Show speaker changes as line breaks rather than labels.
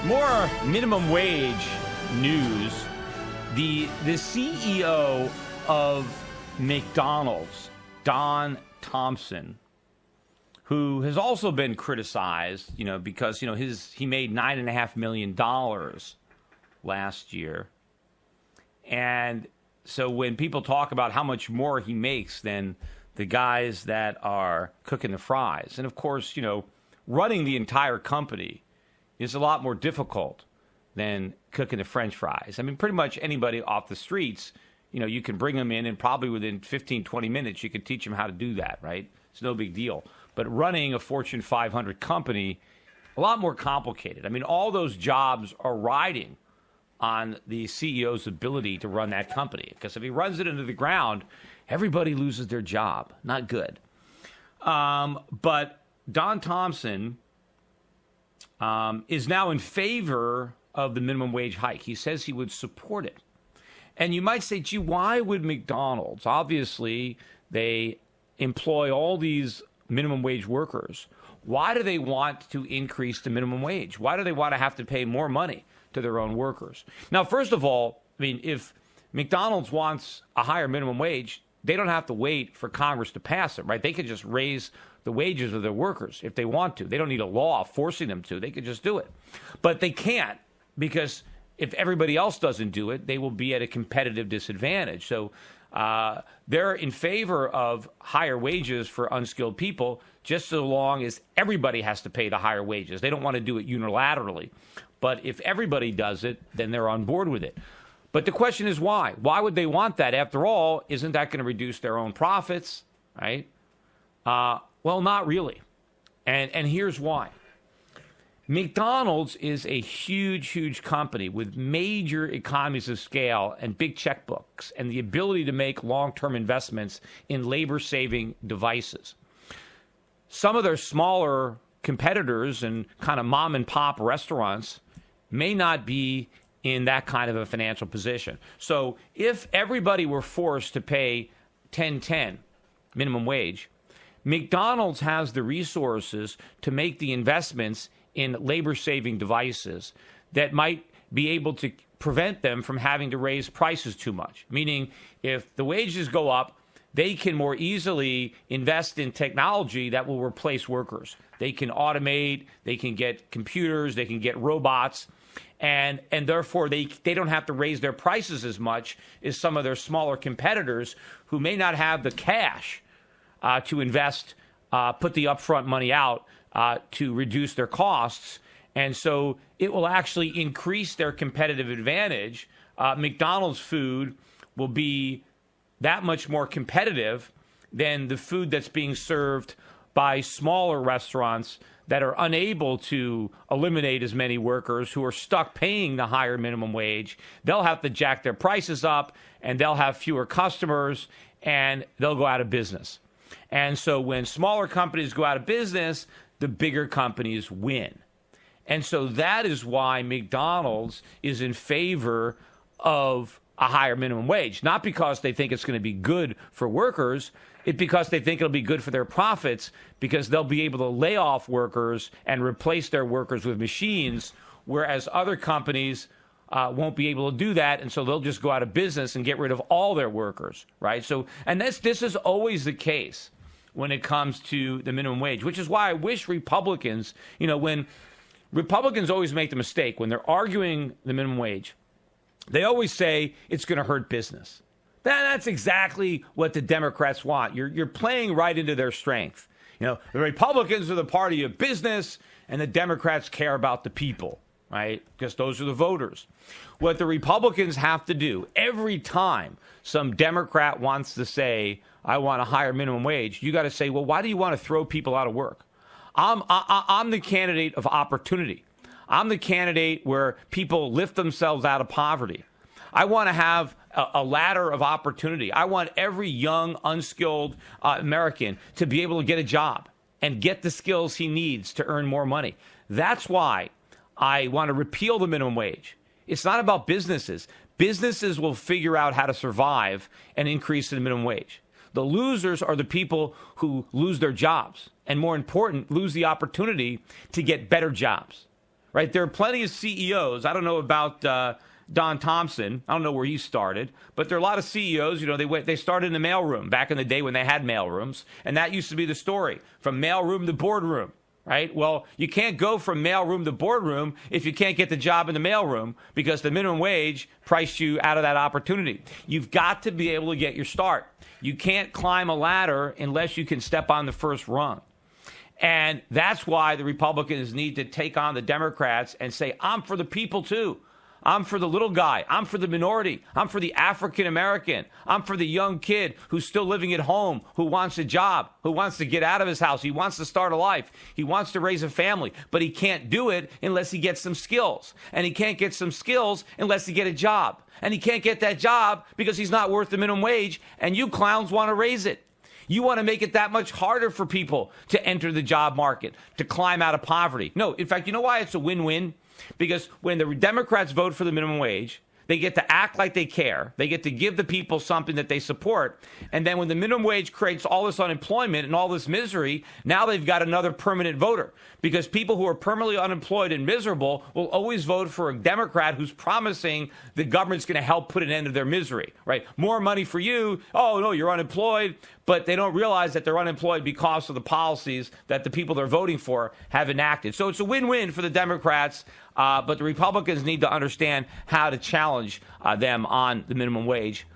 More minimum wage news. The CEO of McDonald's, Don Thompson, who has also been criticized, because he made $9.5 million last year, and so when people talk about how much more he makes than the guys that are cooking the fries, and of course, running the entire company is a lot more difficult than cooking the French fries. I mean, pretty much anybody off the streets, you can bring them in, and probably within 15, 20 minutes, you can teach them how to do that, right? It's no big deal. But running a Fortune 500 company, a lot more complicated. I mean, all those jobs are riding on the CEO's ability to run that company. Because if he runs it into the ground, everybody loses their job. Not good. But Don Thompson is now in favor of the minimum wage hike. He says he would support it. And you might say, gee, why would McDonald's? Obviously, they employ all these minimum wage workers. Why do they want to increase the minimum wage? Why do they want to have to pay more money to their own workers? Now, first of all, I mean, if McDonald's wants a higher minimum wage, they don't have to wait for Congress to pass it, right? They could just raise the wages of their workers if they want to. They don't need a law forcing them to. They could just do it. But they can't, because if everybody else doesn't do it, they will be at a competitive disadvantage. So they're in favor of higher wages for unskilled people, just so long as everybody has to pay the higher wages. They don't want to do it unilaterally. But if everybody does it, then they're on board with it. But the question is why? Why would they want that? After all, isn't that going to reduce their own profits, right? Well, not really. And here's why. McDonald's is a huge, huge company with major economies of scale and big checkbooks and the ability to make long-term investments in labor-saving devices. Some of their smaller competitors and kind of mom-and-pop restaurants may not be in that kind of a financial position. So if everybody were forced to pay $10.10 minimum wage, McDonald's has the resources to make the investments in labor-saving devices that might be able to prevent them from having to raise prices too much. Meaning, if the wages go up, they can more easily invest in technology that will replace workers. They can automate, they can get computers, they can get robots, and therefore they don't have to raise their prices as much as some of their smaller competitors who may not have the cash to invest, put the upfront money out to reduce their costs. And so it will actually increase their competitive advantage. McDonald's food will be that much more competitive than the food that's being served by smaller restaurants that are unable to eliminate as many workers, who are stuck paying the higher minimum wage. They'll have to jack their prices up, and they'll have fewer customers, and they'll go out of business. And so when smaller companies go out of business, the bigger companies win. And so that is why McDonald's is in favor of a higher minimum wage. Not because they think it's going to be good for workers, it's because they think it'll be good for their profits, because they'll be able to lay off workers and replace their workers with machines, whereas other companies won't be able to do that, and so they'll just go out of business and get rid of all their workers, right? So, and this is always the case when it comes to the minimum wage, which is why I wish Republicans, when Republicans always make the mistake when they're arguing the minimum wage, they always say it's going to hurt business. That's exactly what the Democrats want. You're playing right into their strength. The Republicans are the party of business, and the Democrats care about the people, right? Because those are the voters. What the Republicans have to do every time some Democrat wants to say, I want a higher minimum wage, you got to say, well, why do you want to throw people out of work? I'm the candidate of opportunity. I'm the candidate where people lift themselves out of poverty. I want to have a ladder of opportunity. I want every young, unskilled American to be able to get a job and get the skills he needs to earn more money. That's why I want to repeal the minimum wage. It's not about businesses. Businesses will figure out how to survive and increase the minimum wage. The losers are the people who lose their jobs, and more important, lose the opportunity to get better jobs. right? There are plenty of CEOs. I don't know about Don Thompson. I don't know where he started, but there are a lot of CEOs. You know, they started in the mailroom back in the day when they had mailrooms, and that used to be the story, from mailroom to boardroom. Right? Well, you can't go from mailroom to boardroom if you can't get the job in the mailroom, because the minimum wage priced you out of that opportunity. You've got to be able to get your start. You can't climb a ladder unless you can step on the first rung. And that's why the Republicans need to take on the Democrats and say, I'm for the people too. I'm for the little guy. I'm for the minority. I'm for the African American. I'm for the young kid who's still living at home, who wants a job, who wants to get out of his house. He wants to start a life. He wants to raise a family, but he can't do it unless he gets some skills. And he can't get some skills unless he gets a job. And he can't get that job because he's not worth the minimum wage. And you clowns want to raise it. You want to make it that much harder for people to enter the job market, to climb out of poverty. No, in fact, you know why it's a win-win? Because when the Democrats vote for the minimum wage, they get to act like they care. They get to give the people something that they support. And then when the minimum wage creates all this unemployment and all this misery, now they've got another permanent voter. Because people who are permanently unemployed and miserable will always vote for a Democrat who's promising the government's going to help put an end to their misery, right? More money for you. Oh, no, you're unemployed. But they don't realize that they're unemployed because of the policies that the people they're voting for have enacted. So it's a win-win for the Democrats, but the Republicans need to understand how to challenge them on the minimum wage.